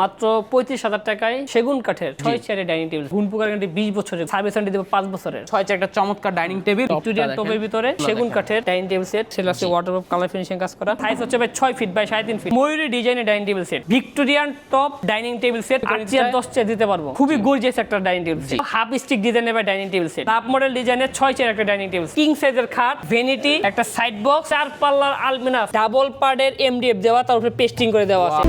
মাত্র ৩৫,০০০ টাকায় সেগুন কাঠের 6 চেয়ারের ডাইনিং টেবিল, গুণ পোকার গ্যারান্টি 20 বছরের, সার্ভিস ওয়ারেন্টি দেব 5 বছরের। 6 চেয়ার একটা চমৎকার ডাইনিং টেবিল, ভিক্টোরিয়ান টপের ভিতরে সেগুন কাঠের ডাইনিং টেবিল সেট, সেল আছে ওয়াটারপ্রুফ কালার ফিনিশিং কাজ করা। সাইজ হচ্ছে ভাই 6 ফিট বাই 3.5 ফিট। ময়ূরী ডিজাইনের dining table set, Victorian top dining table set, 8 chair 10 chair দিতে পারবো। খুবই গর্জিয়াস একটা dining table set, half stick ডিজাইনের ভাই dining table set, top model ডিজাইনের 6 চেয়ার একটা ডাইনিং টেবিল, কিং সাইজের খাট, ভ্যানিটি, একটা সাইড বক্স, 4 পাল্লার আলমিরা, ডাবল পার্টের এমডিএফ দেওয়া, তার উপরে পেস্টিং করে দেওয়া আছে।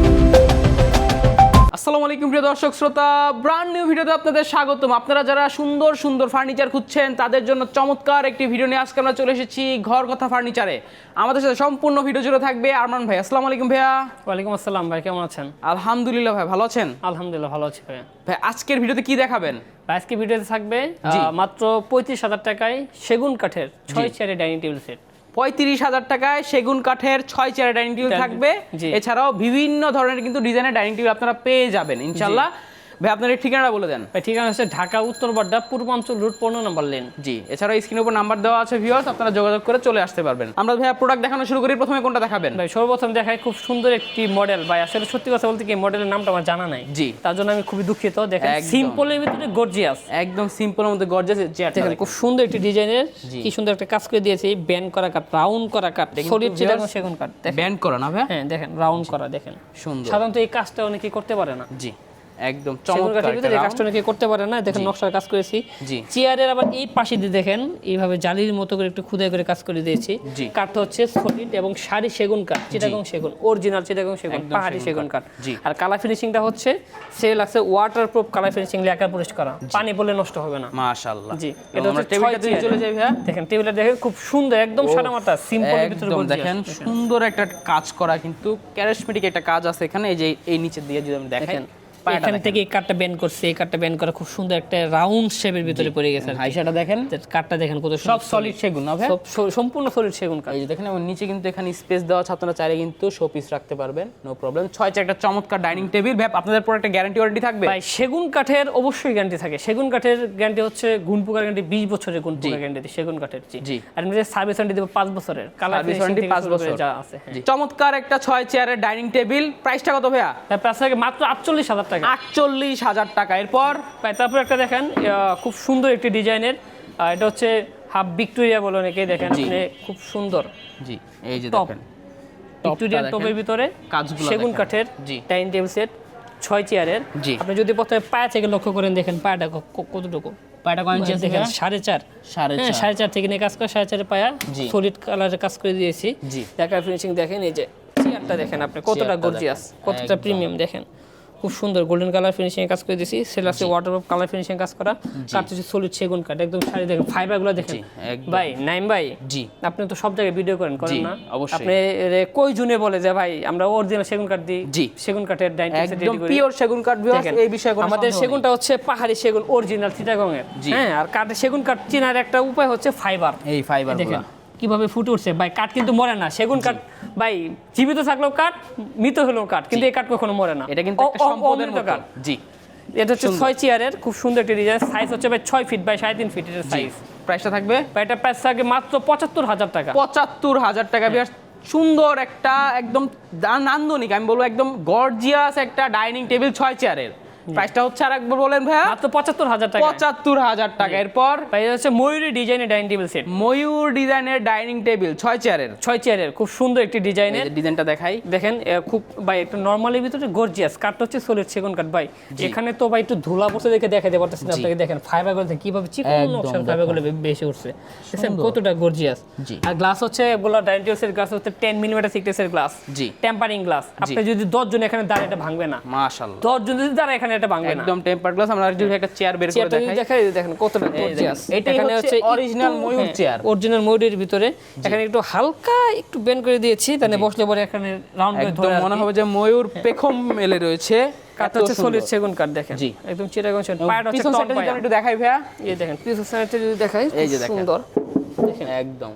আসসালামু আলাইকুম প্রিয় দর্শক শ্রোতা, ব্র্যান্ড নিউ ভিডিওতে আপনাদের স্বাগতম। আপনারা যারা সুন্দর সুন্দর ফার্নিচার খুঁজছেন তাদের জন্য চমৎকার একটি ভিডিও নিয়ে আজকে আমরা চলে এসেছি ঘর কথা ফার্নিচারে। আমাদের সাথে সম্পূর্ণ ভিডিও জুড়ে থাকবে আরমান ভাই। আসসালামু আলাইকুম ভাইয়া। ওয়ালাইকুম আসসালাম ভাই, কেমন আছেন? আলহামদুলিল্লাহ ভাই, ভালো আছেন? আলহামদুলিল্লাহ ভালো আছি ভাই। ভাই আজকের ভিডিওতে কি দেখাবেন? আজকে ভিডিওতে থাকবে মাত্র ৩৫,০০০ টাকায় সেগুন কাঠের 6 চেয়ারের ডাইনিং টেবিল সেট। ৩৫,০০০ টাকায় সেগুন কাঠের 6 চেয়ারের ডাইনিং টেবিল থাকবে। এছাড়াও বিভিন্ন ধরনের কিন্তু ডিজাইনের ডাইনিং টেবিল আপনারা পেয়ে যাবেন ইনশাআল্লাহ। ভাই আপনার এই ঠিকানাটা বলে দেন। ভাই ঠিকানা হচ্ছে ঢাকা উত্তর বাড্ডা পূর্বাঞ্চল রোড 15 নম্বর লেন। জি, এছাড়াও স্ক্রিনের উপর নাম্বার দেওয়া আছে ভিউয়ার্স, আপনারা যোগাযোগ করে চলে আসতে পারবেন। আমরা ভাইয়া প্রোডাক্ট দেখানো শুরু করি। প্রথমে কোনটা দেখাবেন? ভাই সর্বপ্রথম দেখাই খুব সুন্দর একটি মডেল। ভাই আসলে সত্যি কথা বলতে কি মডেলের নামটা আমার জানা নাই, জি, তার জন্য আমি খুবই দুঃখিত। দেখেন সিম্পলের ভিতরে গর্জিয়াস, একদম সিম্পলের মধ্যে গর্জিয়াস চেয়ারটা দেখেন খুব সুন্দর একটি ডিজাইনের, কি সুন্দর একটা কাজ করে দিয়েছে। ব্যান্ড করা কাঠ, রাউন্ড করা কাঠ, সলিড চিটাগং সেগুন কাঠ, ব্যান্ড করা না ভাই? হ্যাঁ দেখেন রাউন্ড করা, দেখেন সুন্দর। সাধারণত এই কাজটা অনেকেই করতে পারে না। জি, একদম চমৎকার এই কাজটা অনেকে করতে পারে না। দেখেন নকশার কাজ করেছি। চেয়ারের আবার এই পাশে দিয়ে দেখেন এইভাবে জালির মতো করে একটু খুদাই করে কাজ করে দিয়েছি। কাঠটা হচ্ছে সলিড এবং সারি সেগুন কাঠ, চিটাগং সেগুন, অরিজিনাল চিটাগং সেগুন, পাহাড়ি সেগুন কাঠ। আর কালার ফিনিশিংটা হচ্ছে সেল আছে waterproof colour finishing, lacquer polish করা, পানি পড়লে নষ্ট হবে না। মাশাআল্লাহ। জি, এটা হচ্ছে টেবিলটা দিয়ে চলে যায় ভাই। দেখেন টেবিলটা দেখেন খুব সুন্দর, একদম সাদামাটা সিম্পলের ভিতরে গর্জিয়াস। দেখেন সুন্দর একটা কাজ করা, কিন্তু ক্যারিশমেটিক একটা কাজ আছে এখানে। এই যে এই নিচে দিয়ে যদি আমি দেখেন, এখান থেকে এই কাঠটা বেন্ড করছে, এই কাঠটা বেন্ড করা খুব সুন্দর একটা রাউন্ড শেপের ভিতরে পড়ে গেছে। হাইশাটা দেখেন, কাঠটা দেখেন কত সব সলিড সেগুন না ভাই? সব সম্পূর্ণ সলিড সেগুন কাঠ। এই যে দেখেন, এবং নিচে কিন্তু এখানে স্পেস দেওয়া আছে, আপনারা চাইলে কিন্তু শো পিস রাখতে পারবেন, নো প্রবলেম। 6 চেয়ার একটা চমৎকার ডাইনিং টেবিল। ভাই আপনাদের পর একটা গ্যারান্টি ওয়ারেন্টি থাকবে? ভাই সেগুন কাঠের অবশ্যই গ্যারান্টি থাকে। সেগুন কাঠের গ্যারান্টি হচ্ছে গুণ পোকার গ্যারান্টি 20 বছরের, গুণ পোকার গ্যারান্টি সেগুন কাঠের। জি, আর এমনিতে সার্ভিস ওয়ারেন্টি দেব 5 বছরের, কালার ফিনিশিং 5 বছর যা আছে। চমৎকার একটা 6 চেয়ারের ডাইনিং টেবিল। প্রাইসটা কত ভাইয়া? প্রাইস থাকে মাত্র 48,000 টাকা। 48,000 টাকা। এরপর তারপর একটা দেখেন খুব সুন্দর একটি ডিজাইনের, এটা হচ্ছে হাফ ভিক্টোরিয়া বলে অনেকে, দেখেন খুব সুন্দর। জি, এই যে দেখেন ভিক্টোরিয়ান টপের ভিতরে কাজগুলো সেগুন কাঠের ডাইনিং টেবিল সেট 6 চেয়ারের। আপনি যদি প্রথমে পায়া থেকে লক্ষ্য করেন, দেখেন পায়াটা কতটুকু, পায়াটা কত ইঞ্চি দেখেন? 4.5 থেকে নিয়ে কাজ করে 4.5 পায়া সলিড কালারের কাজ করে দিয়েছি। লেকার ফিনিশিং দেখেন, এই যে চেয়ারটা দেখেন আপনি কতটা গর্জিয়াস, কতটা প্রিমিয়াম। দেখেন খুব সুন্দর গোল্ডেন কালার ফিনিশিং কাজ করে দিয়েছি। সেল আছে ওয়াটারপ্রুফ কালার ফিনিশিং কাজ করা, কাঠ হচ্ছে সলিড সেগুন কাঠ, একদম সারি। দেখেন ফাইবারগুলো দেখেন ভাই। নাইম ভাই, জি আপনি তো সব জায়গায় ভিডিও করেন না? আপনি কই জুনে বলে যে ভাই আমরা অরিজিনাল সেগুন কাঠ দিই, সেগুন কাঠের ডাইনিং টেবিল সেট রেডি করি, পিওর সেগুন কাঠ। এই বিষয়ে আমাদের সেগুনটা হচ্ছে পাহাড়ি সেগুন, অরিজিনাল চিটাগং এর। হ্যাঁ, আর কাঠের সেগুন কাঠ চেনার একটা উপায় হচ্ছে ফাইবার। এই ফাইবার দেখেন কিভাবে ফুটে উঠছে ভাই। কাঠ কিন্তু মরে না। সেগুন কাঠ ভাই জীবিত থাকলেও কাঠ, মৃত হলেও কাঠ, কিন্তু এই কাঠ কখনো মরে না। এটা কিন্তু একটা সম্পদের মতো কাঠ। জি, এটা হচ্ছে 6 চেয়ারের খুব সুন্দর একটা ডিজাইন। সাইজ হচ্ছে ভাই 6 ফিট বাই 3.5 ফিট এর সাইজ। প্রাইসটা থাকবে? এটা প্রাইস থাকে মাত্র 75,000 টাকা। 75,000 টাকা। বেশ সুন্দর একটা একদম নান্দনিক, আমি বলবো একদম গর্জিয়াস একটা ডাইনিং টেবিল 6 চেয়ারের। প্রাইসটা হচ্ছে আরেকবার বলেন ভাইয়া? মাত্র 75,000 টাকা। 75,000 টাকা। এরপর প্রাইস হচ্ছে ময়ূরী ডিজাইনের ডাইনিং টেবিল সেট। ময়ূর ডিজাইনের ডাইনিং টেবিল 6 চেয়ারের খুব সুন্দর একটি ডিজাইনের। ডিজাইনটা দেখাই, দেখেন খুব ভাই একটু নরমালের ভিতরে গর্জিয়াস। কাঠটা হচ্ছে সলিড সেগুন কাঠ ভাই। এখানে তো ভাই একটু ধুলা পড়ছে দেখে দেখাতে পারতেছেন আপনাকে। দেখেন ফাইবারগুলো কিভাবে চিকন নকশার ফাইবারগুলো বেশি উঠছে, দেখেন কতটা গর্জিয়াস। আর গ্লাস হচ্ছে এগুলো ডাইনিং টেবিল সেট গ্লাস হচ্ছে 10 মিলিমিটার থিকনেসের গ্লাস, টেম্পারিং গ্লাস। আপনি যদি 10 জন এখানে দাঁড়ায় এটা ভাঙবে না। মাশাআল্লাহ, 10 জন যদি দাঁড়ায় এখানে এটা ভাঙবে না, একদম টেম্পার গ্লাস। আমরা যদি একটা চেয়ার বের করে দেখাই, দেখেন কতটা গর্জিয়াস। এখানে হচ্ছে অরিজিনাল ময়ূর চেয়ার, অরিজিনাল ময়ূরের ভিতরে। এখানে একটু হালকা একটু বেন্ড করে দিয়েছি, তাহলে বসলে পরে এখানে রাউন্ড করে ধরে মনে হবে যে ময়ূর পেখম মেলে রয়েছে। কাঠটা হচ্ছে সলিড সেগুন কাঠ। দেখেন একদম চিটাগং সেট। পায়াটা হচ্ছে টপ পায়া। একটু দেখাই ভাইয়া, এই দেখেন পিছন সাইডটা যদি দেখাই, এই যে দেখেন সুন্দর। দেখেন একদম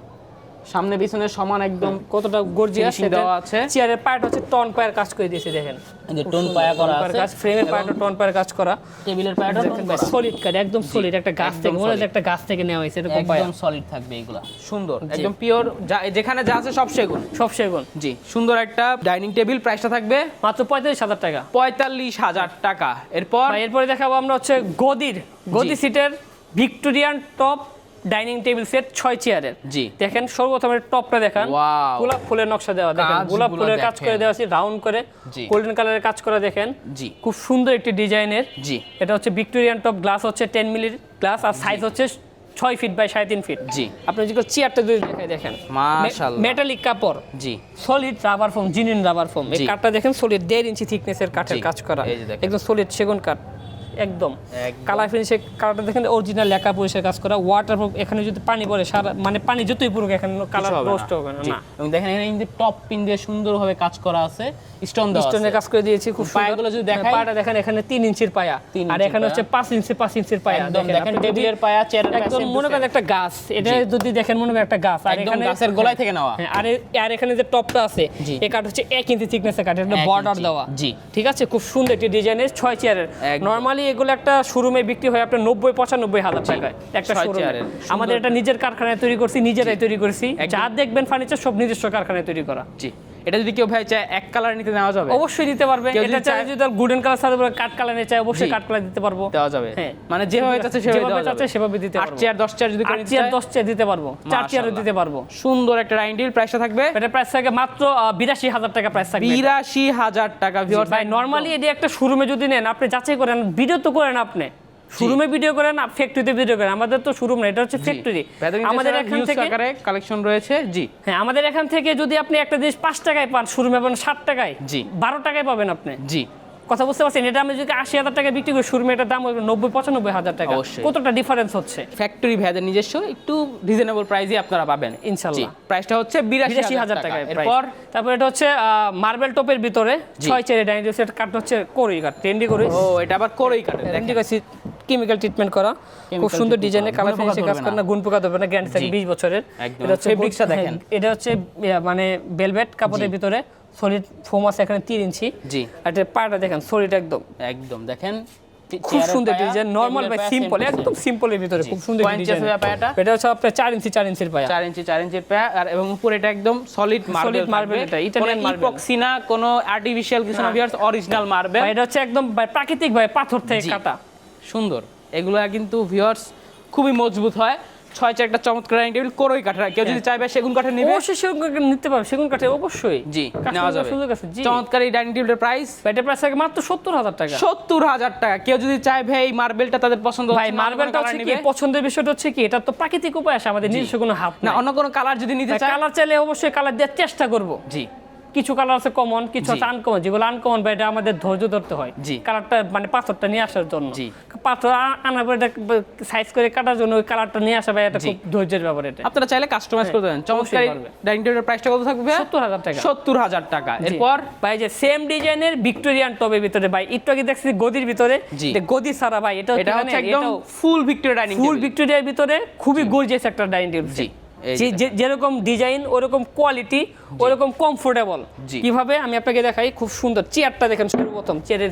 সামনে পিছনে সমান একদম কতটা গর্জিয়াস দেওয়া আছে। চেয়ারের পায়াটা হচ্ছে টন পায়ের কাজ করে দিয়েছি দেখেন, এই যে টোন পায়া করা আছে, কাজ ফ্রেমের পায়াটা টন পায়ের কাজ করা, টেবিলের পায়াটা টোন করা, সলিড কাট একদম সলিড, একটা গাছ থেকে মনে হয় একটা গাছ থেকে নেওয়া হয়েছে এরকম পায়া, একদম সলিড থাকবে এগুলা, সুন্দর একদম পিওর, যেখানে যা আছে সব সেগুন, সব সেগুন। জি সুন্দর একটা ডাইনিং টেবিল, প্রাইসটা থাকবে মাত্র 45,000 টাকা। 45,000 টাকা। এরপরে দেখাবো আমরা হচ্ছে গদি সিটের Victorian top dining table set 6 চেয়ারের। জি দেখেন সর্বপ্রথম টপটা দেখেন, গোলাপ ফুলের নকশা দেওয়া, দেখেন গোলাপ ফুলের কাজ করে দেওয়া আছে রাউন্ড করে, গোল্ডেন কালারের কাজ করা দেখেন, জি খুব সুন্দর একটি ডিজাইনের। জি এটা হচ্ছে ভিক্টোরিয়ান টপ, গ্লাস হচ্ছে 10 মিলির গ্লাস, আর সাইজ হচ্ছে 6 ফিট বাই 3.5 ফিট। জি আপনি যদি চেয়ারটা যদি দেখাই দেখেন, মাশাআল্লাহ মেটালিক কাপড়, জি সলিড রাবার ফোম, জিনিন রাবার ফোম। এই কাঠটা দেখেন সলিড 1.5 ইঞ্চি থিকনেসের কাঠের কাজ করা, একদম সলিড সেগুন কাঠ, একদম কালার ফিনিশে কালারটা দেখেন অরিজিনাল লেখা পরিষ্কার কাজ করা, ওয়াটারপ্রুফ। এখানে যদি পানি পড়ে সারা মানে পানি যতই পড়ুক এখানে কালার রোস্ট হবে না। এবং দেখেন এখানে কিন্তু টপ পিন দিয়ে সুন্দরভাবে কাজ করা আছে, স্টোন দেওয়া আছে, স্টোনের কাজ করে দিয়েছি খুব সুন্দর। পায়াগুলো যদি দেখাই, পায়াটা দেখেন এখানে 3 ইঞ্চির পায়া, আর এখানে হচ্ছে 5 ইঞ্চির পায়া। একদম দেখেন টেবিলের পায়া, চেয়ারের পায়া একদম মনে করেন একটা গাছ, এটা যদি দেখেন মনে করেন একটা গাছ, আর এখানে গাছের গোড়ায় থেকে নেওয়া। আর এখানে যে টপটা আছে এই কাঠ হচ্ছে 1 ইঞ্চি থিকনেসের কাঠ, এটা বর্ডার দেওয়া। জি ঠিক আছে, খুব সুন্দর একটি ডিজাইনের 6 চেয়ারের। নরমালি এগুলো একটা শোরুমে বিক্রি হয় আপনার 90-95 হাজার টাকায় একটা শোরুমে। আমাদের এটা নিজের কারখানায় তৈরি করছি, নিজেরাই তৈরি করছি, যা দেখবেন ফার্নিচার সব নিজস্ব কারখানায় তৈরি করা। জি এটা যদি কেউ ভাই চায় এক কালার নিতে নেওয়া যাবে? অবশ্যই নিতে পারবে। এটা চাই যদি গোল্ডেন কালার সাথে কাট কালার নিতে চাই অবশ্যই কাট কালার দিতে পারবো, দেওয়া যাবে। হ্যাঁ মানে যেভাবে চাচ্ছে সেভাবে দিতে পারবো। 8 চেয়ার 10 চেয়ার যদি 8 চেয়ার 10 চেয়ার দিতে পারবো, 4 চেয়ারও দিতে পারবো। সুন্দর একটা ডাইনিং টেবিল, প্রাইসটা থাকবে, এটা প্রাইস থাকে মাত্র 82,000 টাকা প্রাইস থাকবে। 82,000 টাকা ভিউয়ার্স। ভাই নরমালি এটা একটা শোরুমে যদি নেন আপনি যাচাই করেন, ভিডিও তো করেন, আপনি শোরুমে ভিডিও করেন, ফ্যাক্টরিতে ভিডিও করেন। আমাদের তো শোরুম না, এটা হচ্ছে ফ্যাক্টরি। আমাদের এখান থেকে কালেকশন রয়েছে। জি হ্যাঁ, আমাদের এখান থেকে যদি আপনি একটা জিনিস 5 টাকায় পান, শোরুমে পাবেন 7 টাকায়, জি 12 টাকায় পাবেন আপনি। জি কথা বুঝতে পারছেন? এটা আমি যদি 80,000 টাকা বিক্রি করি, শোরুমে এটার দাম হবে 90-95 হাজার টাকা। কতটা ডিফারেন্স হচ্ছে? ফ্যাক্টরি ভ্যাদের নিজস্ব একটু রিজনেবল প্রাইসে আপনারা পাবেন ইনশাআল্লাহ। প্রাইসটা হচ্ছে 82,000 টাকা। এরপর তারপর এটা হচ্ছে মার্বেল টপের ভিতরে 6 চেয়ারের ডাইনিং টেবিল সেট, কাঠ হচ্ছে কোরই কাঠ, ট্রেন্ডি কোরই। ও এটা আবার কোরই কাঠ, ট্রেন্ডি কাঠ কেমিক্যাল ট্রিটমেন্ট করা, খুব সুন্দর ডিজাইনের, কালার ফিনিশিং কাজ করা, গুণ পোকা দেবে না, গ্যারান্টি থাকে 20 বছরের। এটা হচ্ছে ফেব্রিক্সটা দেখেন, এটা হচ্ছে মানে ভেলভেট কাপড়ের ভিতরে সলিড ফোম আছে এখানে 3 ইঞ্চি। জি আর এটা পাটা দেখেন সলিড একদম দেখেন খুব সুন্দর ডিজাইন, নরমাল বাই সিম্পল, একদম সিম্পলের ভিতরে খুব সুন্দর ডিজাইন। এটা হচ্ছে আপনার 4 ইঞ্চির পায়া, 4 ইঞ্চির পায়া, আর এবং উপরে এটা একদম সলিড মার্বেল, এটা ইটালিয়ান মার্বেল, ইপক্সি না কোনো আর্টিফিশিয়াল কিছু না ভিউয়ার্স, অরিজিনাল মার্বেল। এটা হচ্ছে একদম প্রাকৃতিক ভাবে পাথর থেকে কাটা, সুন্দর। এগুলো কিন্তু ভিউয়ার্স খুবই মজবুত হয়। 6 চেয়ার একটা চমৎকার ডাইনিং টেবিল কোরই কাঠের, কেউ যদি চাইবে সেগুন কাঠের নিবে অবশ্যই সেগুন কাঠের নিতে পারবে, সেগুন কাঠের অবশ্যই জি নেওয়া যাবে। চমৎকার এই ডাইনিং টেবিলের প্রাইস, এটা প্রাইস থাকে মাত্র 70,000 টাকা। 70,000 টাকা। কেউ যদি চায় ভাই এই মার্বেলটা তাদের পছন্দ হচ্ছে, ভাই মার্বেলটা হচ্ছে কি পছন্দের বিষয়টা হচ্ছে কি, এটা তো প্রাকৃতিক উপায় আছে, আমাদের নিজস্ব কোনো হাত না। অন্য কোনো কালার যদি নিতে চায়, কালার চাইলে অবশ্যই কালার দেওয়ার চেষ্টা করব। জি কিছু কালার আছে কমন, কিছু আছে আনকমন, যেগুলো আনকমন বা এটা আমাদের ধৈর্য ধরতে হয় কালারটা মানে পাথরটা নিয়ে আসার জন্য। পাথর আনার পরে এটা সাইজ করে কাটার জন্য ওই কালারটা নিয়ে আসা ভাই এটা খুব ধৈর্যের ব্যাপার। এটা আপনারা চাইলে কাস্টমাইজ করতে পারেন। চমৎকার ডাইনিং টেবিলের প্রাইসটা কত থাকবে? 70,000 টাকা। 70,000 টাকা। এরপর ভাই যে সেম ডিজাইনের ভিক্টোরিয়ান টবের ভিতরে, ভাই একটু আগে দেখছি গদির ভিতরে, গদি ছাড়া ভাই এটা হচ্ছে একদম ফুল ভিক্টোরিয়া ডাইনিং টেবিল, ফুল ভিক্টোরিয়ার ভিতরে খুবই গর্জিয়াস একটা ডাইনিং টেবিল। যেরকম ডিজাইন ওরকম কোয়ালিটি ওরকম কমফোর্টেবল। কিভাবে আমি আপনাকে দেখাই, খুব সুন্দর চেয়ারটা দেখেন, সর্বপ্রথম চেয়ারের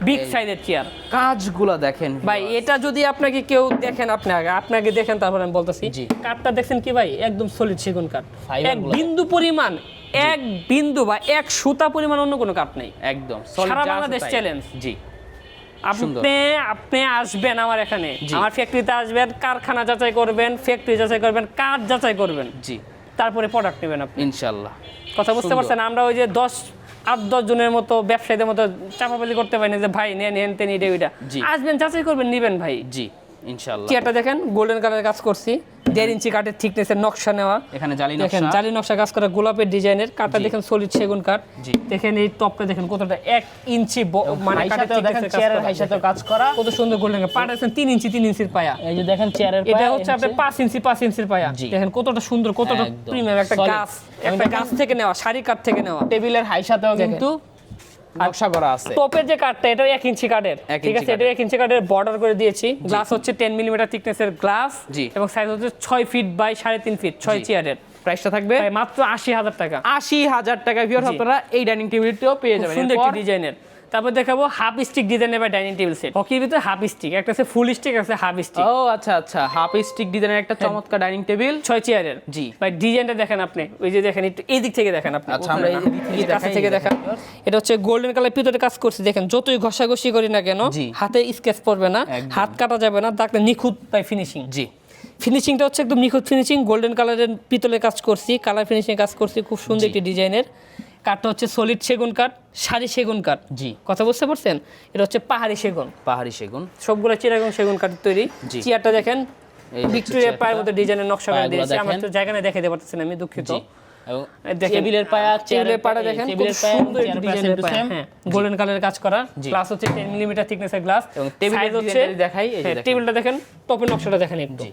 বিগ সাইজের চেয়ার, কাজগুলো দেখেন ভাই। এটা যদি আপনাকে কেউ দেখেন, আপনাকে দেখেন, তারপর আমি বলতেছি কাঠটা দেখছেন কি ভাই, একদম সলিড সেগুন কাঠ, এক বিন্দু পরিমাণ, এক বিন্দু বা এক সুতা পরিমাণ অন্য কোনো কাঠ নেই, একদম সারা বাংলাদেশ চ্যালেঞ্জ। জি আপনি আসবেন আমার এখানে, আমার ফ্যাক্টরিতে আসবেন, কারখানা যাচাই করবেন, ফ্যাক্টরি যাচাই করবেন, কাঠ যাচাই করবেন, জি তারপরে প্রোডাক্ট নেবেন আপনি ইনশাআল্লাহ। কথা বুঝতে পারছেন? আমরা ওই যে 8-10 জনের মতো ব্যবসায়ীদের মতো চাপাবাজি করতে পারি না যে ভাই নেন নেন এটা ওইটা। আসবেন, যাচাই করবেন, নিবেন ভাই, জি ইনশাআল্লাহ। চেয়ারটা দেখেন গোল্ডেন কালারের কাজ করছি, 1.5 ইঞ্চি কাঠের থিকনেসের নকশা নেওয়া, এখানে জালি নকশা কাজ করা, গোলাপের ডিজাইনের কাঠটা দেখেন, সলিড সেগুন কাঠ। দেখেন এই টপটা দেখেন কতটা 1 ইঞ্চি মানে কাঠের থিকনেসের চেয়ারের হাইসাতেও কাজ করা, কত সুন্দর গোল্ডেন কাঠ। পাটা দেখেন 3 ইঞ্চির পায়া, এই যে দেখেন চেয়ারের পায়া, এটা হচ্ছে আপনার 5 ইঞ্চির পায়া। দেখেন কতটা সুন্দর, কতটা প্রিমিয়াম, একটা গাছ থেকে নেওয়া, সারি কাঠ থেকে নেওয়া। টেবিলের হাইসাতেও কিন্তু নকশা করা আছে। টপের যে কাঠটা এটা 1 ইঞ্চি কাঠের, ঠিক আছে, এটা 1 ইঞ্চি কাঠের বর্ডার করে দিয়েছি। গ্লাস হচ্ছে 10 মিলিমিটার থিকনেসের গ্লাস এবং সাইজ হচ্ছে 6 ফিট বাই 3.5 ফিট, 6 চেয়ারের। প্রাইসটা থাকবে মাত্র ৮০,০০০ টাকা। ৮০,০০০ টাকায় ভিউয়ার্স আপনারা এই ডাইনিং টেবিলটিও পেয়ে যাবেন। সুন্দর একটি ডিজাইনের। তারপর দেখাবো হাফ স্টিক ডিজাইনের বা ডাইনিং টেবিল সেট। হকির ভিতরে হাফ স্টিক, একটা আছে ফুল স্টিক, একটা আছে হাফ স্টিক। ও আচ্ছা আচ্ছা, হাফ স্টিক ডিজাইনের একটা চমৎকার ডাইনিং টেবিল 6 চেয়ারের। জি ভাই ডিজাইনটা দেখেন আপনি, ওই যে দেখেন একটু এই দিক থেকে দেখেন আপনি। আচ্ছা, আমরা এই দিক থেকে কাছ থেকে দেখেন। এটা হচ্ছে গোল্ডেন কালার ভিতরে কাজ করছে, দেখেন যতই ঘষাঘষি করি না কেন হাতে স্কেচ পড়বে না, হাত কাটা যাবে না, দাগটা নিখুঁত পাই ফিনিশিং। জি ফিনিশিংটা হচ্ছে একদম নিখুঁত ফিনিশিং, গোল্ডেন কালারের পিতলের কাজ করছি, কালার ফিনিশিং কাজ করছি, খুব সুন্দর একটি ডিজাইনের। কাঠটা হচ্ছে সলিড সেগুন কাঠ, সারি সেগুন কাঠ। জি কথা বুঝতে পারছেন? এটা হচ্ছে পাহাড়ি সেগুন, পাহাড়ি সেগুন, সবগুলো চিটাগং সেগুন কাঠের তৈরি। চেয়ারটা দেখেন ভিক্টোরিয়া পায়ের মধ্যে ডিজাইনের নকশা করে দিয়েছে, আমার তো জায়গা না দেখাতে পারতেছি না, আমি দুঃখিত। টেবিলের পায়া, টেবিলের পাড়া দেখেন, খুব সুন্দর একটি ডিজাইনের পায়া, হ্যাঁ গোল্ডেন কালারের কাজ করা, গ্লাস হচ্ছে 10 মিলিমিটার থিকনেসের গ্লাস, এবং টেবিলের হচ্ছে দেখাই, এই যে টেবিলটা দেখেন, টপের নকশাটা দেখেন একটু,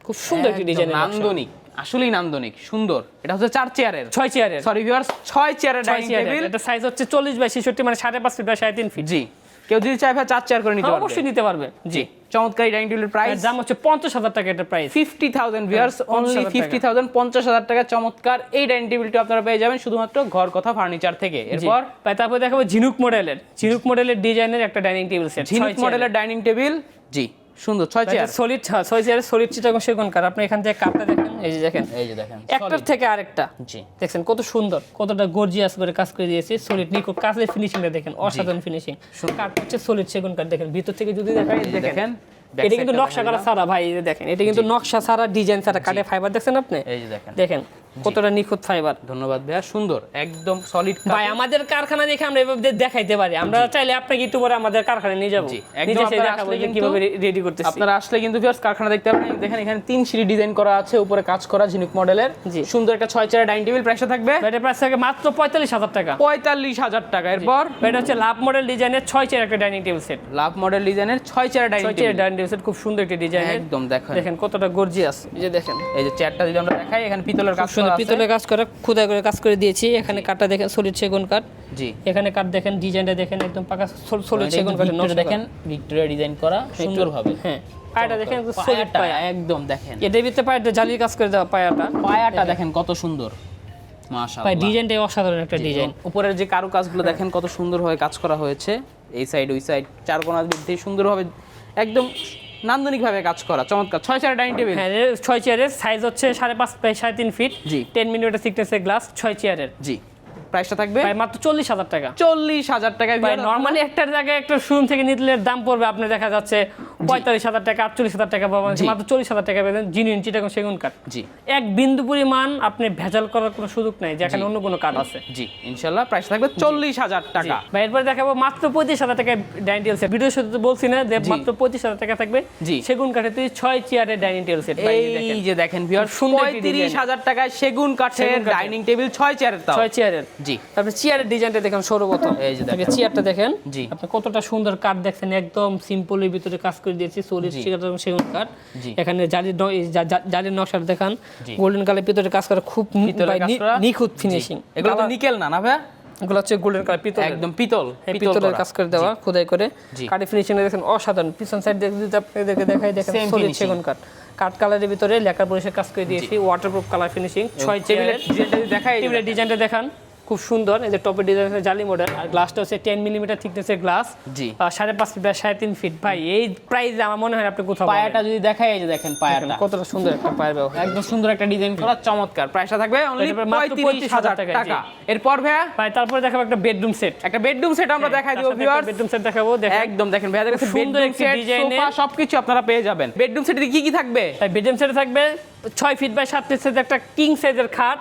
খুব সুন্দর একটি ডিজাইনের নান্দনিক, আসলেই নান্দনিক সুন্দর। এটা হচ্ছে 4 চেয়ারের, 6 চেয়ারের, সরি ভিউয়ার্স 6 চেয়ারের ডাইনিং টেবিল। এটা সাইজ হচ্ছে 40 বাই 66, মানে 5.5 ফিট বাই 3.5 ফিট। জি, কেউ যদি চায় 4 চেয়ার করে নিতে পারবে, অবশ্যই নিতে পারবে। জি চমৎকার এই ডাইনিং টেবিলের প্রাইস দাম হচ্ছে 50,000 টাকা। এটা প্রাইস 50,000 ভিউয়ার্স, অনলি 50,000, 50,000 টাকা চমৎকার এই ডাইনিং টেবিলটি আপনারা পেয়ে যাবেন শুধুমাত্র ঘর কথা ফার্নিচার থেকে। এরপর তারপর দেখাবো ঝিনুক মডেলের ডিজাইনের একটা ডাইনিং টেবিল সেট, ঝিনুক মডেলের ডাইনিং টেবিল। জি সুন্দর 6 চেয়ার, সলিড 6 চেয়ারের সলিড চিটাগং সেগুন কাঠ। আপনি এখান থেকে কাঠটা দেখেন, এই যে দেখেন, একটার থেকে আরেকটা। জি দেখছেন কত সুন্দর, কতটা গর্জিয়াস করে কাজ করে দিয়েছে, সলিড নিখুঁত কাজের ফিনিশিংটা দেখেন, অসাধারণ ফিনিশিং। কাঠ হচ্ছে সলিড সেগুন কাঠ, দেখেন ভিতর থেকে যদি দেখাই দেখেন, এটা কিন্তু নকশা করা ছাড়া ভাই, এই যে দেখেন, এটা কিন্তু নকশা ছাড়া, ডিজাইন ছাড়া, কাঠের ফাইবার দেখছেন আপনি, এই যে দেখেন কতটা নিখুঁত ফাইবার। ধন্যবাদ ভাইয়া, সুন্দর একদম সলিড। ভাই আমাদের কারখানা দেখে আমরা এভাবে দেখাইতে পারি, আমরা চাইলে আপনাকে একটু পরে আমাদের কারখানায় নিয়ে যাব, একদম দেখাবো যে কিভাবে রেডি করতেছি। আপনারা আসলে কিন্তু ভিউয়ার্স কারখানা দেখতে পারবেন। দেখেন এখানে 3 সিঁড়ি ডিজাইন করা আছে, উপরে কাজ করা ঝিনুক মডেলের সুন্দর একটা 6 চেয়ারের ডাইনিং টেবিল। প্রাইসটা থাকবে, এটা প্রাইস থাকে মাত্র 45,000 টাকা। 45,000 টাকা। এরপর এটা হচ্ছে লাভ মডেল ডিজাইনের 6 চেয়ার একটা ডাইনিং টেবিল সেট, লাভ মডেল ডিজাইনের 6 চেয়ারের ডাইনিং টেবিল সেট, খুব সুন্দর একটা ডিজাইন, একদম দেখেন কতটা গর্জিয়াস। এই যে দেখেন, এই যে চেয়ারটা যদি আমরা দেখাই, এখানে পিতলের কাজ করা আছে, পিতলের কাজ করা, খোদাই করে কাজ করে দিয়েছি। এখানে কাঠটা দেখেন সলিড সেগুন কাঠ। জি এখানে কাঠ দেখেন, ডিজাইনটা দেখেন একদম পাকা সলিড সেগুন কাঠের নকশা দেখেন, ভিক্টোরিয়া ডিজাইন করা সুন্দরভাবে। হ্যাঁ পায়াটা দেখেন সলিড পায়া, একদম দেখেন এটার ভিতরে পায়াটা জালির কাজ করে দেওয়া, পায়াটা দেখেন কত সুন্দর, মাশাআল্লাহ। ভাই ডিজাইনটাই অসাধারণ একটা ডিজাইন। উপরের যে কারুকাজগুলো দেখেন কত সুন্দরভাবে কাজ করা হয়েছে, এই সাইড ওই সাইড চার কোণা দিয়ে সুন্দরভাবে একদম নান্দনিকভাবে কাজ করা, চমৎকার 6 চেয়ার ডাইনিং টেবিল। হ্যাঁ 6 চেয়ারের, সাইজ হচ্ছে 5.5 বাই 3.5 ফিট। জি 10 মিলিমিটার থিকনেসের গ্লাস, 6 চেয়ারের। জি প্রাইসটা থাকবে ভাই মাত্র 40,000 টাকা। 40,000 টাকায়। ভাই নরমালি একটার জায়গায় একটা শোরুম থেকে নিলে দাম পড়বে আপনি দেখা যাচ্ছে 45,000 টাকা, 48,000 টাকা পাবেন, মাত্র 40,000 টাকা পাবেন জিনুইন চিটাগং সেগুন কাঠ। জি এক বিন্দু পরিমাণ আপনি ভেজাল করার কোনো সুযোগ নাই, যেখানে অন্য কোনো কাঠ আছে। জি ইনশাআল্লাহ প্রাইস থাকবে 40,000 টাকা। ভাই এরপর দেখাবো মাত্র 35,000 টাকা ডাইনিং টেবিল সেট। ভিডিওর সাথে তো বলছি না যে মাত্র 35,000 টাকা থাকবে সেগুন কাঠের তৈরি 6 চেয়ারের ডাইনিং টেবিল সেট। এই যে দেখেন ভিউয়ার, 35,000 টাকায় সেগুন কাঠের ডাইনিং টেবিল 6 চেয়ারের, তাও 6 চেয়ারের। জি তারপর চেয়ারের ডিজাইনটা দেখেন সর্বপ্রথম, এই যে দেখেন চেয়ারটা দেখেন, জি আপনি কতটা সুন্দর কাঠ দেখছেন, একদম সিম্পলের ভিতরে কাজ করে দিয়েছি, সলিড সেগুন কাঠ। এখানে জালির নকশা দেখান, গোল্ডেন কালার ভিতরে কাজ করা, খুব নিখুঁত ফিনিশিং। এগুলো তো নিকেল না না ভাই, এগুলো হচ্ছে গোল্ডেন কালার পিতল, একদম পিতলের কাজ করে দেওয়া, খোদাই করে কাঠের ফিনিশিং দেখেন অসাধারণ। পিছন সাইড দেখে যদি আপনাদেরকে দেখাই, দেখেন সলিড সেগুন কাঠ, কাঠ কালারের ভিতরে লেখার পরিষ্কার কাজ করে দিয়েছি, ওয়াটারপ্রুফ কালার ফিনিশিং। 6 চেয়ারের দেখাই, টেবিলের ডিজাইনটা দেখান খুব সুন্দর, এই যে টপের ডিজাইন জালি মডেল, আর গ্লাসটা হচ্ছে 10 মিলিমিটার থিকনেসের গ্লাস, 5.5 ফিট বা 3.5 ফিট। ভাই এই প্রাইসে আমার মনে হয় আপনি কোথাও পায়াটা যদি দেখাই, এই যে দেখেন পায়াটা কতটা সুন্দর একটা পায়ের ব্যবহার, একদম সুন্দর একটা ডিজাইন করা, চমৎকার। প্রাইসটা থাকবে অনলি 35,000 টাকা। এরপর ভাইয়া ভাই তারপরে দেখাবো একটা বেডরুম সেট, আমরা দেখাই দিব ভিউয়ার্স, বেডরুম সেট দেখাবো, দেখেন একদম দেখেন ভাইয়াদের কাছে বেডরুম সেট, সোফা সবকিছু আপনারা পেয়ে যাবেন। বেডরুম সেটে কি কি থাকবে? ভাই বেডরুম সেটে থাকবে 6 ফিট বাই 7 ফিট একটা কিং সাইজের খাট,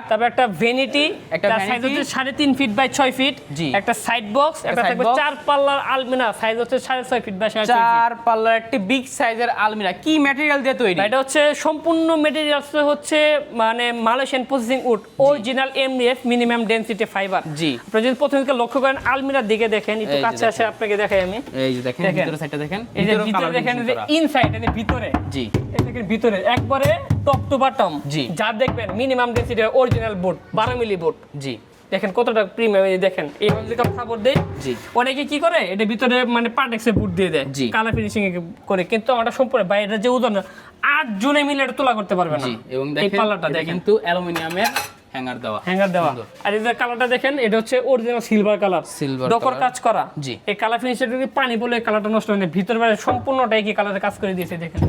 তারপর একটা ভ্যানিটি, একটা সাইজ হচ্ছে 3.5 ফিট বাই 6 ফিট, একটা সাইড বক্স, একটা থাকবে 4 পাল্লার আলমিরা, সাইজ হচ্ছে 6.5 ফিট বাই 6.5 ফিট, 4 পাল্লার একটা বিগ সাইজের আলমিরা। কি ম্যাটেরিয়াল দিয়ে তৈরি? এটা হচ্ছে সম্পূর্ণ ম্যাটেরিয়াল হচ্ছে মানে Malaysian processing wood, original MDF minimum density fibre. জি আপনি যদি প্রথমে লক্ষ্য করেন আলমিরার দিকে দেখেন, একটু কাছে আসে আপনাকে দেখাই আমি, এই যে দেখেন ভিতরের সাইডটা দেখেন, এই যে ভিতরে দেখেন, এই যে ইনসাইড, এই যে ভিতরে, জি এই দেখেন ভিতরে একবারে টপ টু বটম, যা দেখবেন minimum density original board 12 milli board. জি দেখেন কতটা প্রিমিয়াম, এই দেখেন এইভাবে যদি কাপড় দেয়, অনেকে কি করে এটা ভিতরে মানে পার্টেক্সে বুট দিয়ে দেয় কালার ফিনিশিং করে, কিন্তু আমরা সম্পূর্ণ বাইরে যে ওজন 8 জনে মিলে এটা তোলা করতে পারবে না। এবং এই পাল্লাটা দেখেন কিন্তু অ্যালুমিনিয়ামের হ্যাঙ্গার দেওয়া। আর এই যে কালারটা দেখেন, এটা হচ্ছে অরিজিনাল সিলভার কালার, ডকর কাজ করা। এই কালার ফিনিশিং যদি পানি বলে কালারটা নষ্ট হয় না, ভিতর বাইরে সম্পূর্ণটাই কি কালারে কাজ করে দিয়েছে। দেখেন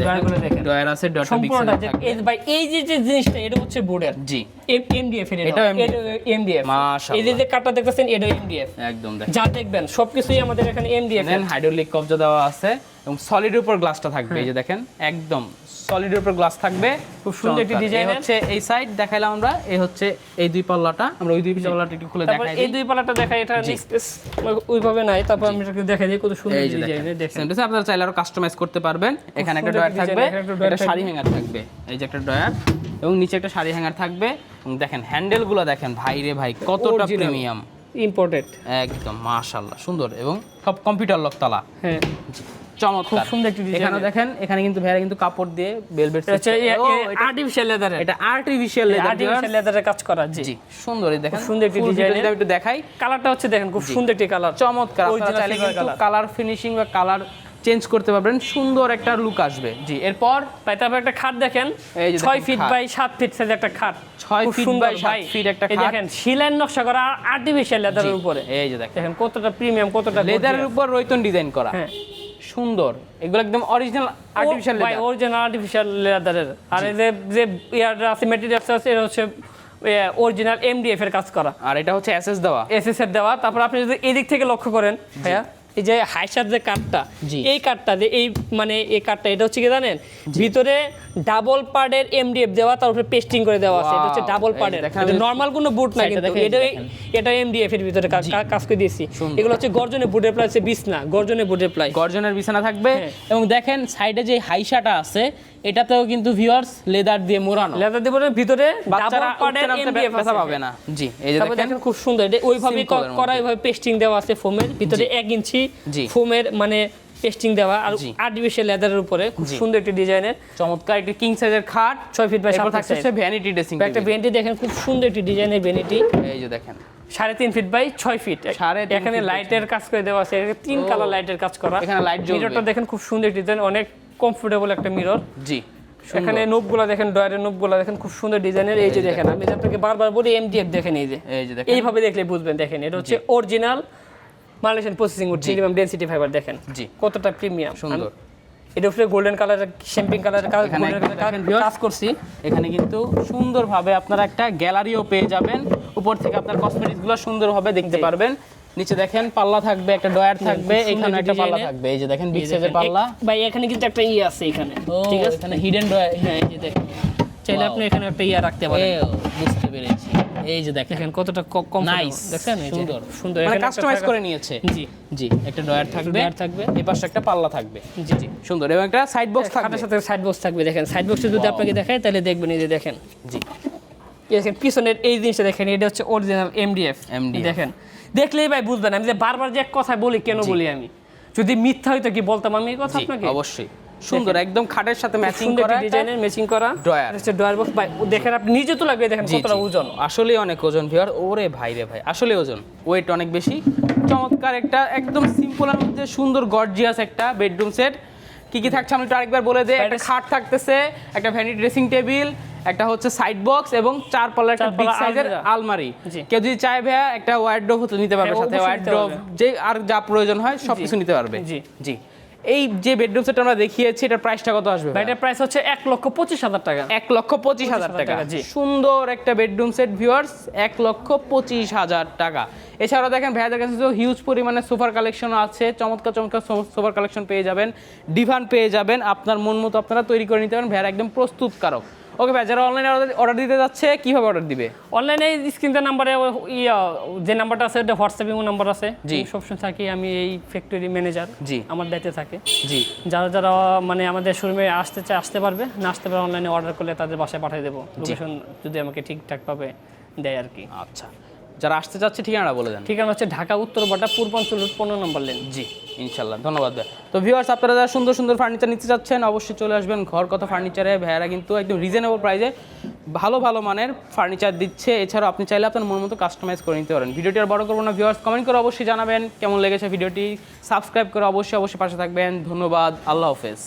ডয়ারগুলো দেখেন, ডয়ার আছে, ডটটা সম্পূর্ণটা এই ভাই এই যে জিনিসটা এটা হচ্ছে বোর্ডের এমডিএফ এর, এটা এমডিএফ মাশাআল্লাহ। এই যে কাটটা দেখতেছেন এটা এমডিএফ একদম, দেখেন যা দেখবেন সবকিছুই আমাদের এখানে এমডিএফ এর। হাইড্রোলিক কবজা দেওয়া আছে এবং সলিডের উপর গ্লাসটা থাকবে। এই যে দেখেন একদম সলিডের উপর গ্লাস থাকবে, খুব সুন্দর একটি ডিজাইন হচ্ছে। এই সাইড দেখাইলাম আমরা, এই হচ্ছে এই দুই পাল্লাটা, আমরা ওই দুই পাল্লাটা একটু খুলে দেখাই দিই। এই দুই পাল্লাটা দেখাই, এটা স্পেস ওইভাবে নাই, তারপর আমি এটাকে দেখাই দিই কত সুন্দর ডিজাইন। দেখেন এটা আপনারা চাইলে আরো কাস্টমাইজ করতে পারবেন। এখানে একটা ডয়ার থাকবে, একটা শাড়ি হ্যাঙ্গার থাকবে, এই যে একটা ডয়ার এবং নিচে একটা শাড়ি হ্যাঙ্গার থাকবে। এবং দেখেন হ্যান্ডেলগুলো দেখেন ভাই রে ভাই, কতটা প্রিমিয়াম, ইম্পোর্টেড একদম মাশাআল্লাহ সুন্দর। এবং সব কম্পিউটার লক তালা, হ্যাঁ চমৎকার, খুব সুন্দর একটি ডিজাইন। এখানে দেখেন, এখানে কিন্তু ভাইরা কিন্তু কাপড় দিয়ে ভেলভেট, আর্টিফিশিয়াল লেদার, এটা আর্টিফিশিয়াল লেদারের কাজ করা। জি সুন্দর, এই দেখেন সুন্দর একটি ডিজাইন, আমি একটু দেখাই। কালারটা হচ্ছে দেখেন খুব সুন্দর একটি কালার, চমৎকার। আপনারা চাইলে কিন্তু কালার ফিনিশিং বা কালার চেঞ্জ করতে পারবেন, সুন্দর একটা লুক আসবে। জি এরপর তারপর একটা খাট দেখেন, 6 ফিট বাই 7 ফিট সাইজ একটা খাট, 6 ফিট বাই 7 ফিট একটা খাট। দেখেন শিলার নকশা করা আর্টিফিশিয়াল লেদারের উপরে, এই যে দেখেন কতটা প্রিমিয়াম, কতটা লেদারের উপর রয়তন ডিজাইন করা, হ্যাঁ সুন্দর। এগুলো একদম অরিজিনাল আর্টিফিশিয়াল লেদার, ভাই অরিজিনাল আর্টিফিশিয়াল লেদারের। আর এই যে ইয়ার আছে ম্যাটেরিয়ালস আছে, এটা হচ্ছে অরিজিনাল এমডিএফ এর কাজ করা, আর এটা হচ্ছে এসএস দেওয়া। তারপর আপনি যদি এদিক থেকে লক্ষ্য করেন ভাইয়া, এই যে হাইসার যে কাটটা, এই কাটটা যে এই মানে এই কাটটা, এটা হচ্ছে কি জানেন, ভিতরে ডাবল পার্টের এমডিএফ দেওয়া, তার উপরে পেস্টিং করে দেওয়া আছে। এটা হচ্ছে ডাবল পার্টের, এটা নরমাল কোনো বুট না, কিন্তু এটা এমডিএফ এর ভিতরে কাজ করে দিয়েছি। এগুলো হচ্ছে গর্জনের বুটের প্লাই, বিছনা গর্জনের বুটের প্লাই, গর্জনের বিছানা থাকবে। এবং দেখেন সাইডে যে হাইসাটা আছে, এটাতেও কিন্তু ভিউয়ার্স লেদার দিয়ে মোড়ানো, লেদার দিয়ে মোড়ানো, ভিতরে ডাবল পার্টের এমডিএফ ব্যথা পাবে না। জি এই যে দেখেন খুব সুন্দর, এটা ওইভাবে করা, ওইভাবে পেস্টিং দেওয়া আছে ফোমের ভিতরে, 1 ইঞ্চি ফোমের মানে পেস্টিং দেওয়া, আর আর্টিফিশিয়াল লেদারের উপরে খুব সুন্দর একটি ডিজাইনের চমৎকার একটি কিং সাইজের খাট, 6 ফিট বাই 7 থাকছে ভ্যানিটি ড্রেসিং টেবিল। একটা ভ্যানিটি দেখেন খুব সুন্দর একটি ডিজাইনের ভ্যানিটি, এই যে দেখেন 3.5 ফিট বাই 6 ফিট। এখানে লাইটের কাজ করে দেওয়া আছে, 3 কালার লাইটের কাজ করা। এখানে লাইট জ্বলবে। মিররটা দেখেন খুব সুন্দর ডিজাইন, অনেক কমফোর্টেবল একটা মিরর। জি এখানে নোবগুলো দেখেন, ডয়ারের নোবগুলো দেখেন খুব সুন্দর ডিজাইনের। এই যে দেখেন, আমি আপনাকে বারবার বলি এমডিএফ দেখেন, এই যে এইভাবে দেখলে বুঝবেন। দেখেন এটা হচ্ছে original Malaysian processing would minimum density fibre, দেখেন কতটা প্রিমিয়াম সুন্দর। এটা উপরে গোল্ডেন কালারের শ্যাম্পিং কালারের কাজ করছি। এখানে কিন্তু সুন্দরভাবে আপনারা একটা গ্যালারিও পেয়ে যাবেন, উপর থেকে আপনার কসমেটিক্সগুলো সুন্দরভাবে দেখতে পারবেন। নিচে দেখেন পাল্লা থাকবে, একটা ডয়ার থাকবে, এখানে একটা পাল্লা থাকবে। এই যে দেখেন বিগ সাইজের পাল্লা, ভাই এখানে কিন্তু একটা আছে এখানে, ঠিক আছে, এখানে হিডেন ডয়ার। হ্যাঁ এই যে দেখেন, চাইলে আপনি এখানে একটা রাখতে পারেন। বুঝতে পেরেছি, এই যে দেখেন কতটা কম, নাইস, দেখেন সুন্দর সুন্দর, মানে কাস্টমাইজ করে নিয়েছে। জি জি একটা ডয়ার থাকবে, এই পাশে একটা পাল্লা থাকবে। জি জি সুন্দর। এবং একটা সাইড বক্স থাকবে, সাথে সাইড বক্স থাকবে। দেখেন সাইড বক্সে যদি আপনাকে দেখায় তাহলে দেখবেন, এই যে দেখেন, জি দেখেন পিছনের এই জিনিসটা দেখেন, এটা হচ্ছে অরিজিনাল এমডিএফ। দেখেন দেখলেই ভাই বুঝবেন, আমি যে বারবার যে এক কথা বলি কেন বলি, আমি যদি মিথ্যা হইতো কি বলতাম আমি এই কথা আপনাকে? অবশ্যই সুন্দর, একদম খাটের সাথে ম্যাচিং করা ডিজাইনের, ম্যাচিং করা ডয়ার, হচ্ছে ডয়ার বক্স। ভাই দেখেন আপনি নিজে তো লাগবে, দেখেন কতটা ওজন, আসলে অনেক ওজন ভিউয়ার। ওরে ভাই রে ভাই, আসলে ওজন, ওয়েট অনেক বেশি। চমৎকার একটা একদম সিম্পলের মধ্যে সুন্দর গর্জিয়াস একটা বেডরুম সেট। কি কি থাকছে আমি একটু আরেকবার বলে দেই। একটা খাট থাকতেছে, একটা ভ্যানিটি ড্রেসিং টেবিল, একটা হচ্ছে সাইড বক্স এবং 4 পাল্লার একটা বিগ সাইজের আলমারি। কেউ যদি চায় ভাইয়া একটা ওয়ার্ডরোব নিতে পারবে, সাথে ওয়ার্ডরোব যে আর যা প্রয়োজন হয় সবকিছু নিতে পারবে। জি জি। এই যে বেডরুম সেট আমরা দেখিয়েছি, এটার প্রাইসটা কত আসবে? এটার প্রাইস হচ্ছে 1,25,000 টাকা। 1,25,000 টাকা। সুন্দর একটা বেডরুম সেট ভিউয়ার্স, 1,25,000 টাকা। এছাড়াও দেখেন ভাইয়াদের কাছে তো হিউজ পরিমাণে সোফার কালেকশন আছে, চমৎকার চমৎকার সোফার কালেকশন পেয়ে যাবেন, ডিভান পেয়ে যাবেন, আপনার মন মতো আপনারা তৈরি করে নিতে পারেন। ভাইয়ার একদম প্রস্তুতকারক। ওকে ভাই, যারা অনলাইনে অর্ডার দিতে যাচ্ছে কিভাবে অর্ডার দিবে? অনলাইনে স্ক্রিনের নাম্বারে যে নাম্বারটা আছে ওটা হোয়াটসঅ্যাপে নাম্বার আছে। সবসময় থাকি আমি এই ফ্যাক্টরি ম্যানেজার, জি আমার দায়িত্বে থাকে। জি যারা যারা মানে আমাদের শোরুমে আসতে চায় আসতে পারবে, না আসতে পারে অনলাইনে অর্ডার করলে তাদের বাসায় পাঠিয়ে দেবো, লোকেশন যদি আমাকে ঠিকঠাক ভাবে দেয় আর কি। আচ্ছা, যারা আসতে চাচ্ছে ঠিকানাটা বলে দেন। ঠিকানা হচ্ছে ঢাকা উত্তর বাটা পূর্বাঞ্চল রোড 15 নম্বর লেন। জি ইনশাল্লাহ, ধন্যবাদ ভাই। তো ভিউয়ার্স, আপনারা যারা সুন্দর সুন্দর ফার্নিচার নিতে চাচ্ছেন অবশ্যই চলে আসবেন ঘর কথা ফার্নিচারে। ভাইয়ারা কিন্তু একদম রিজনেবল প্রাইসে ভালো ভালো মানের ফার্নিচার দিচ্ছে। এছাড়াও আপনি চাইলে আপনার মন মতো কাস্টমাইজ করে নিতে পারেন। ভিডিওটি আর বড় করবো না, ভিউয়ার্স কমেন্ট করে অবশ্যই জানাবেন কেমন লেগেছে ভিডিওটি, সাবস্ক্রাইব করে অবশ্যই পাশে থাকবেন। ধন্যবাদ, আল্লাহ হাফেজ।